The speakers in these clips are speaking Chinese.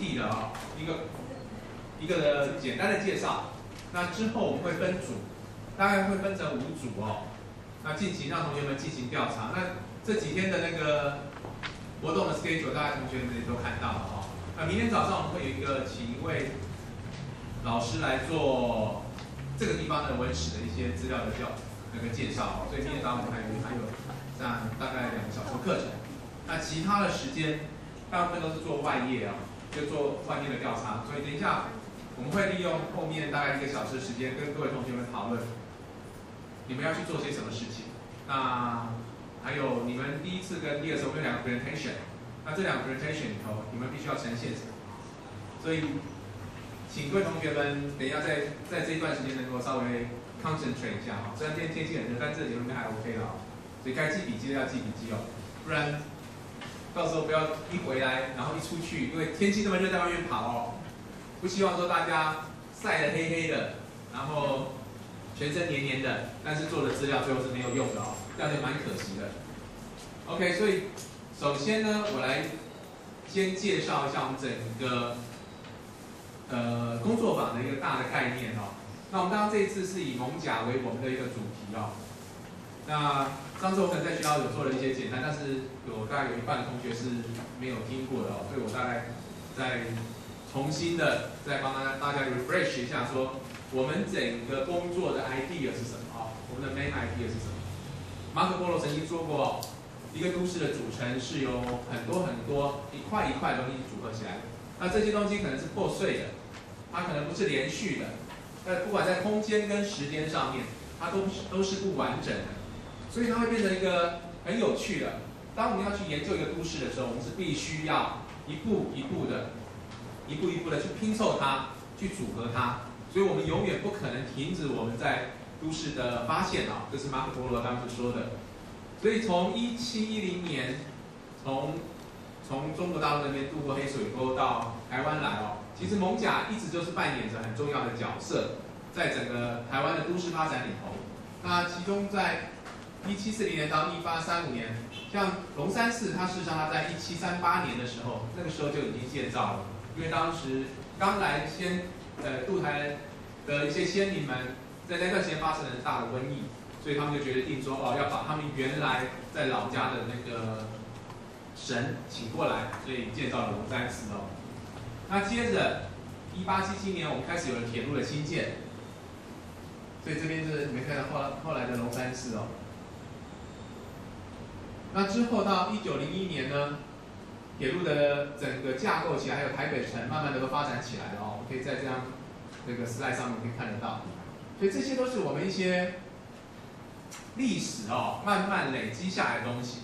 地的一个的简单的介绍。那之后我们会分组，大概会分成5组哦。那进行让同学们进行调查。那这几天的那个活动的 schedule， 大概同学们也都看到了哦。那明天早上我们会有请一位老师来做这个地方的文史的一些资料的介绍哦。所以明天早上我们还有这样大概2个小时的课程。那其他的时间大部分都是做外业啊，就做外面的调查。所以等一下我们会利用后面大概1个小时的时间，跟各位同学们讨论你们要去做些什么事情。那还有你们第一次跟第2次我们有2个 presentation， 那这2个 presentation 里头你们必须要呈现什么？所以请各位同学们等一下在这一段时间能够稍微 concentrate 一下啊。虽然今天天气很热，但这里面还 OK 了，所以该记笔记的要记笔记哦，不然到时候不要一回来，然后一出去，因为天气这么热，在外面跑哦，不希望说大家晒得黑黑的，然后全身黏黏的，但是做的资料最后是没有用的哦，这样就蛮可惜的。OK， 所以首先呢，我来先介绍一下我们整个工作坊的一个大的概念哦。那我们当然这一次是以艋舺为我们的一个主题哦。那上次我可能在学校有做了一些简单，但是大概有一半的同学是没有听过的哦，所以我大概再重新的再帮大家 refresh 一下，说我们整个工作的 idea 是什么哦，我们的 main idea 是什么？马可波罗曾经说过，一个都市的组成是由很多一块一块的东西组合起来的。那这些东西可能是破碎的，它可能不是连续的，不管在空间跟时间上面，它都是不完整的，所以它会变成一个很有趣的。当我们要去研究一个都市的时候，我们是必须要一步一步的去拼凑它，去组合它。所以我们永远不可能停止我们在都市的发现啊，这是马可波罗当时说的。所以从1710年，从中国大陆那边渡过黑水沟到台湾来哦，其实艋舺一直就是扮演着很重要的角色，在整个台湾的都市发展里头。那其中在1740年到1835年，像龙山寺，它事实上它在1738年的时候，那个时候就已经建造了，因为当时刚来渡台的一些先民们，在那段时间发生了大的瘟疫，所以他们就决定说，要把他们原来在老家的那个神请过来，所以建造了龙山寺哦。那接着1877年，我们开始有了铁路的兴建，所以这边是你们看到后来的龙山寺哦。那之后到1901年呢，铁路的整个架构起来，还有台北城慢慢的都发展起来了哦。我们可以在这个 slide 上面可以看得到，所以这些都是我们一些历史哦慢慢累积下来的东西。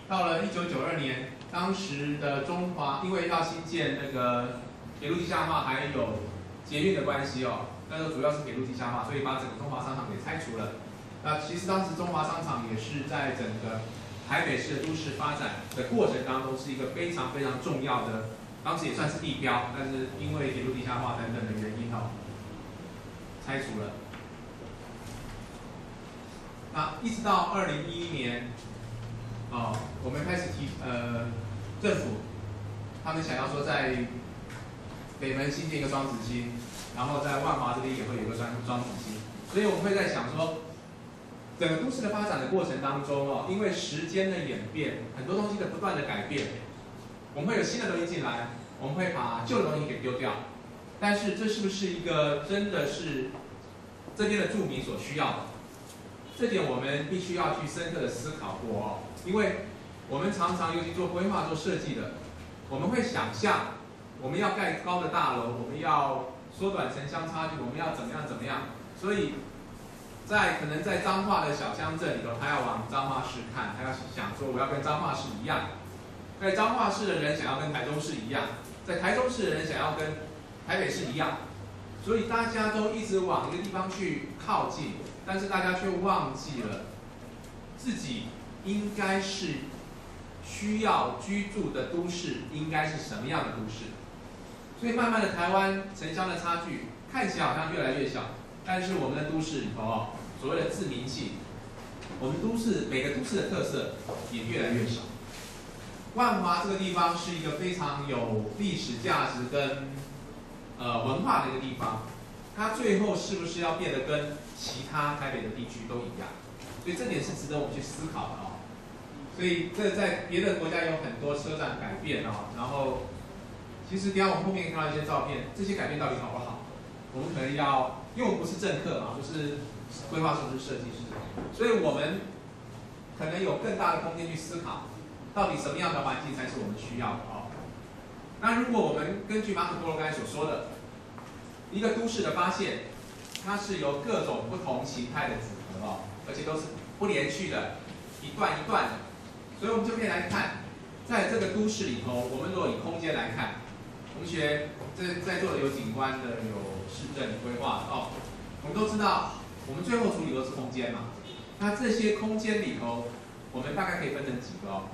到了1992年，当时的中华因为要新建那个铁路地下化，还有捷运的关系哦，那时候主要是铁路地下化，所以把整个中华商场给拆除了。那其实当时中华商场也是在整个台北市的都市发展的过程当中是一个非常非常重要的，当时也算是地标，但是因为铁路地下化等等的原因哦，拆除了。那一直到2011年，我们开始政府他们想要说在北门新建一个双子星，然后在万华这边也会有一个双子星，所以我们会在想说，整个都市的发展的过程当中哦，因为时间的演变，很多东西的不断的改变，我们会有新的东西进来，我们会把旧的东西给丢掉，但是这是不是一个真的是这边的住民所需要的？这点我们必须要去深刻的思考过哦，因为我们常常尤其做规划、做设计的，我们会想象我们要盖高的大楼，我们要缩短城乡差距，我们要怎么样，所以可能在彰化的小乡镇里头，他要往彰化市看，他要想说我要跟彰化市一样，在彰化市的人想要跟台中市一样，在台中市的人想要跟台北市一样，所以大家都一直往一个地方去靠近，但是大家却忘记了自己应该是需要居住的都市应该是什么样的都市。所以慢慢的台湾城乡的差距看起来好像越来越小，但是我们的都市里头所谓的自明性，我们每个都市的特色也越来越少。万华这个地方是一个非常有历史价值跟文化的一个地方，它最后是不是要变得跟其他台北的地区都一样？所以这点是值得我们去思考的哦。所以这在别的国家有很多车站改变哦，然后其实等一下我们后面看到一些照片，这些改变到底好不好？我们可能要，因为我们不是政客嘛，不是规划师，不是设计师，所以我们可能有更大的空间去思考，到底什么样的环境才是我们需要的哦。那如果我们根据马可波罗刚才所说的，一个都市的发现，它是由各种不同形态的组合哦，而且都是不连续的，一段一段的，所以我们就可以来看，在这个都市里头，我们如果以空间来看，同学这在座的有景观的，有市政规划的哦，我们都知道，我们最后处理都是空间嘛。那这些空间里头，我们大概可以分成几个哦。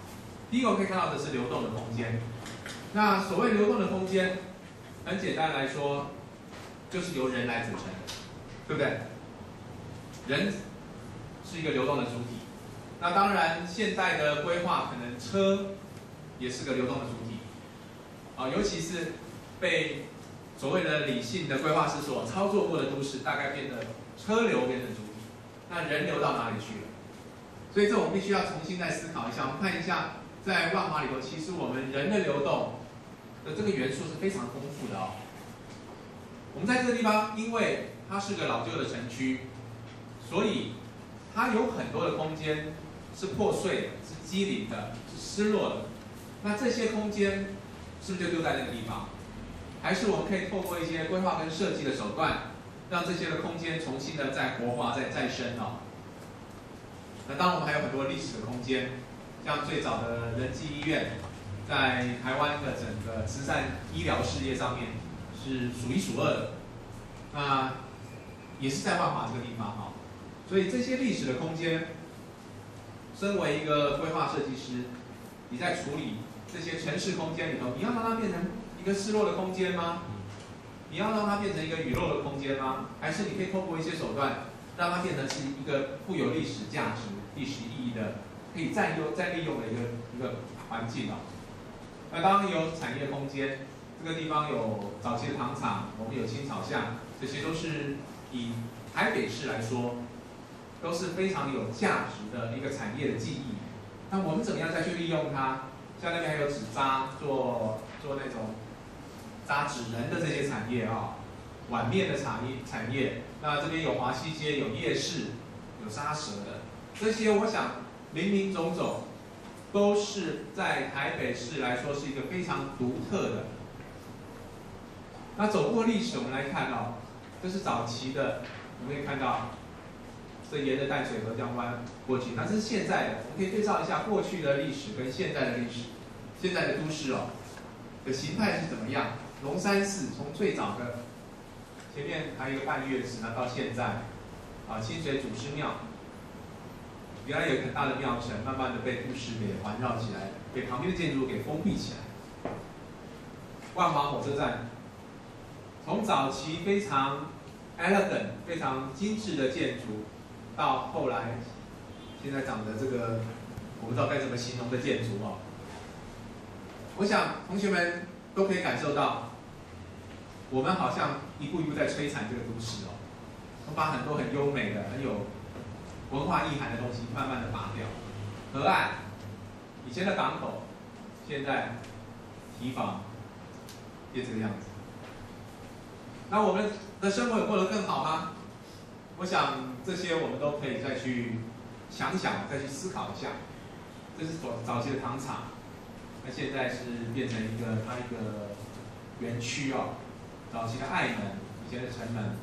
第一个可以看到的是流动的空间。那所谓流动的空间，很简单来说，就是由人来组成的，对不对？人是一个流动的主体。那当然，现代的规划可能车也是个流动的主体，尤其是被所谓的理性的规划师所操作过的都市，大概变得车流变成主体，那人流到哪里去了？所以这我们必须要重新再思考一下。我们看一下，在万华里头，其实我们人的流动的这个元素是非常丰富的哦。我们在这个地方，因为它是个老旧的城区，所以它有很多的空间是破碎的、是畸零的、是失落的。那这些空间是不是就丢在那个地方？还是我们可以透过一些规划跟设计的手段，让这些的空间重新的再活化、再生哦？那当然，我们还有很多历史的空间，像最早的仁济医院，在台湾的整个慈善医疗事业上面是数一数二的。那也是在万华这个地方哈，所以这些历史的空间，身为一个规划设计师，你在处理这些城市空间里头，你要让它变成一个失落的空间吗？你要让它变成一个雨漏的空间吗？还是你可以透过一些手段，让它变成是一个富有历史价值、历史意义的，可以再利用的一个环境啊？那当然有产业空间，这个地方有早期的糖厂，我们有青草巷，这些都是以台北市来说，都是非常有价值的一个产业的记忆。那我们怎么样再去利用它？像那边还有纸扎，做那种扎纸人的这些产业啊，碗面的产业。那这边有华西街，有夜市，有沙蛇的，这些我想林林总总，都是在台北市来说是一个非常独特的。那走过历史，我们来看哦，这是早期的，我们可以看到，这沿着淡水河这样弯过去。那这是现在的，我们可以对照一下过去的历史跟现在的历史，现在的都市哦的形态是怎么样？龙山寺从最早的前面还有一个半月池，那到现在清水祖师庙，原来有一个很大的庙城，慢慢的被都市给环绕起来，被旁边的建筑物给封闭起来。万华火车站，从早期非常 elegant、非常精致的建筑，到后来现在长的这个我不知道该怎么形容的建筑哦。我想同学们都可以感受到，我们好像一步一步在摧残这个都市哦。我把很多很优美的、很有文化意涵的东西慢慢的拔掉。河岸，以前的港口，现在堤防变这个样子。那我们的生活有过得更好吗？我想这些我们都可以再去想想，再去思考一下。这是早期的糖厂，那现在是变成一个园区哦。早期的爱门，以前的城门，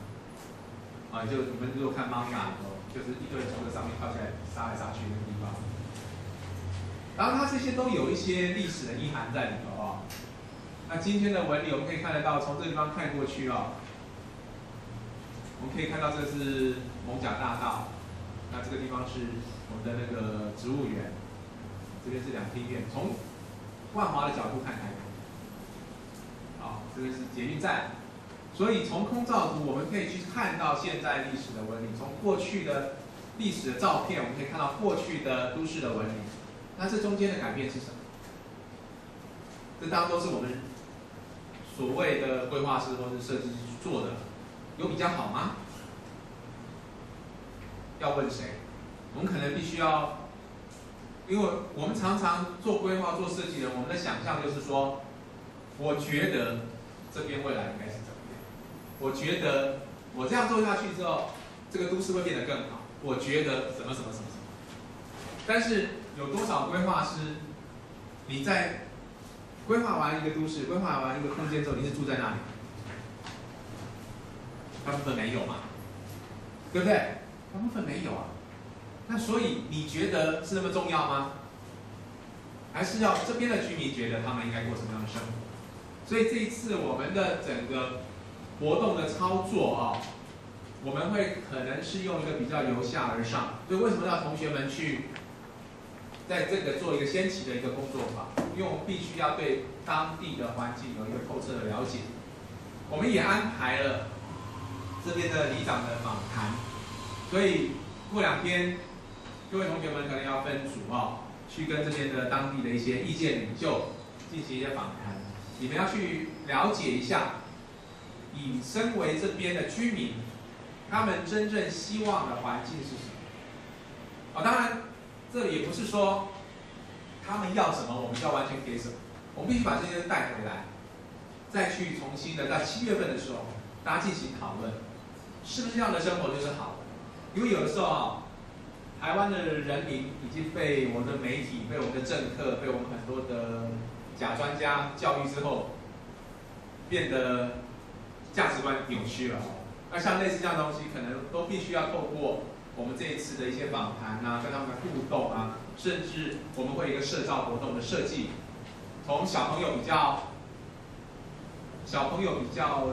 就你们如果看 manga 就是一堆人从这上面跳起来杀来杀去的地方。然后它这些都有一些历史的意涵在里头哦。那今天的纹理我们可以看得到，从这个地方看过去哦，我们可以看到这是艋舺大道，那这个地方是我们的那个植物园，这边是两厅院。从万华的角度看台北，这个是捷运站，所以从空照图我们可以去看到现在历史的纹理，从过去的历史的照片，我们可以看到过去的都市的纹理。那这中间的改变是什么？这当然都是我们所谓的规划师或是设计师做的，有比较好吗？要问谁？我们可能必须要，因为我们常常做规划、做设计的，我们的想象就是说，我觉得这边未来应该是怎么样？我觉得我这样做下去之后，这个都市会变得更好。我觉得什么什么什么什么。但是有多少规划师，你在规划完一个都市、规划完一个空间之后，你是住在那里？大部分没有嘛，对不对？大部分没有啊。那所以你觉得是那么重要吗？还是要这边的居民觉得他们应该过什么样的生活？所以这一次我们的整个活动的操作啊，我们会可能是用一个比较由下而上。所以为什么要同学们去在这个做一个先期的一个工作坊？因为我们必须要对当地的环境有一个透彻的了解。我们也安排了这边的里长的访谈，所以过2天，各位同学们可能要分组去跟这边的当地的一些意见领袖进行一些访谈。你们要去了解一下，以身为这边的居民，他们真正希望的环境是什么？当然，这里也不是说他们要什么，我们就要完全给什么。我们必须把这些带回来，再去重新的在7月份的时候，大家进行讨论，是不是这样的生活就是好的？因为有的时候台湾的人民已经被我们的媒体、被我们的政客、被我们很多的假专家教育之后，变得价值观扭曲了。那像类似这样的东西，可能都必须要透过我们这一次的一些访谈啊，跟他们的互动啊，甚至我们会有一个社造活动的设计，从小朋友比较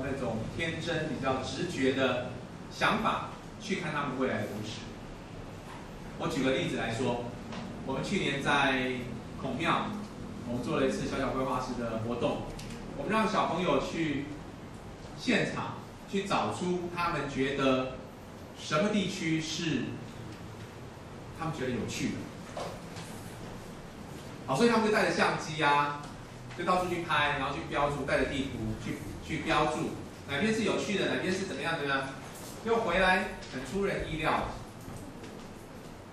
那种天真、比较直觉的想法，去看他们未来的故事。我举个例子来说，我们去年在孔庙，我们做了一次小小规划师的活动，我们让小朋友去现场去找出他们觉得什么地区是他们觉得有趣的。好，所以他们就带着相机就到处去拍，然后去标注，带着地图去标注哪边是有趣的，哪边是怎么样，又回来很出人意料。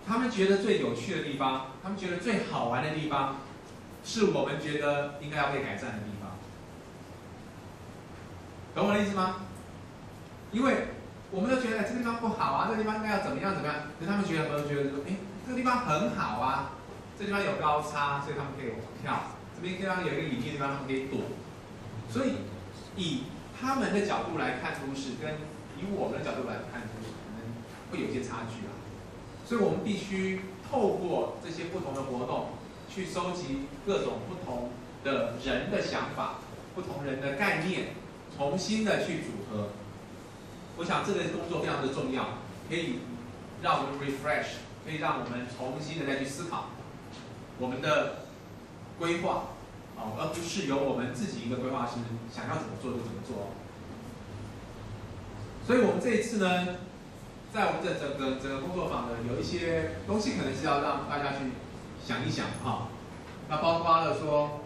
他们觉得最有趣的地方，他们觉得最好玩的地方，是我们觉得应该要被改善的地方。懂我的意思吗？因为我们都觉得这个地方不好啊，这个地方应该要怎么样，可是他们觉得说，这个地方很好啊，这个地方有高差，所以他们可以往跳。这边地方有一个隐秘的地方，他们可以躲。所以以他们的角度来看都市，跟以我们的角度来看都市，可能会有些差距啊。所以我们必须透过这些不同的活动，去收集各种不同的人的想法、不同人的概念，重新的去组合。我想这个工作非常的重要，可以让我们 refresh， 可以让我们重新的再去思考我们的规划，而不是由我们自己一个规划师想要怎么做就怎么做。所以我们这一次呢，在我们的整个工作坊的有一些东西，可能是要让大家去想一想那包括了说，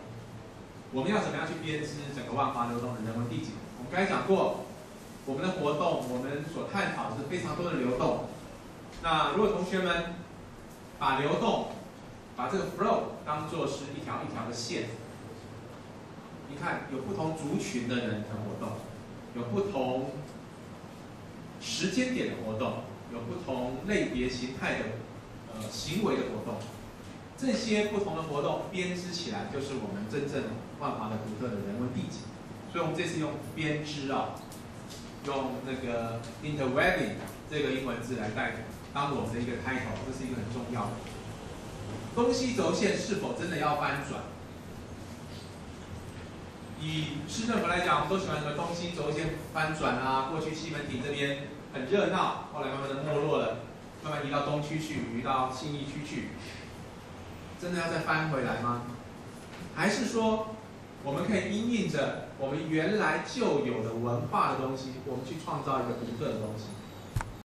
我们要怎么样去编织整个万华流动的人文地景。我们刚才讲过，我们的活动，我们所探讨是非常多的流动。那如果同学们把流动，把这个 flow 当作是一条一条的线，你看有不同族群的人的活动，有不同时间点的活动，有不同类别形态的行为的活动，这些不同的活动编织起来，就是我们真正万华的独特的人文地景。所以我们这次用编织用那个 interweaving 这个英文字来当我们的一个 title， 这是一个很重要的。东西轴线是否真的要翻转？以市政府来讲，我们都喜欢什么东西轴线翻转过去西门町这边很热闹，后来慢慢的没落了，慢慢移到东区去，移到信义区去。真的要再翻回来吗？还是说，我们可以因应着我们原来就有的文化的东西，我们去创造一个独特的东西？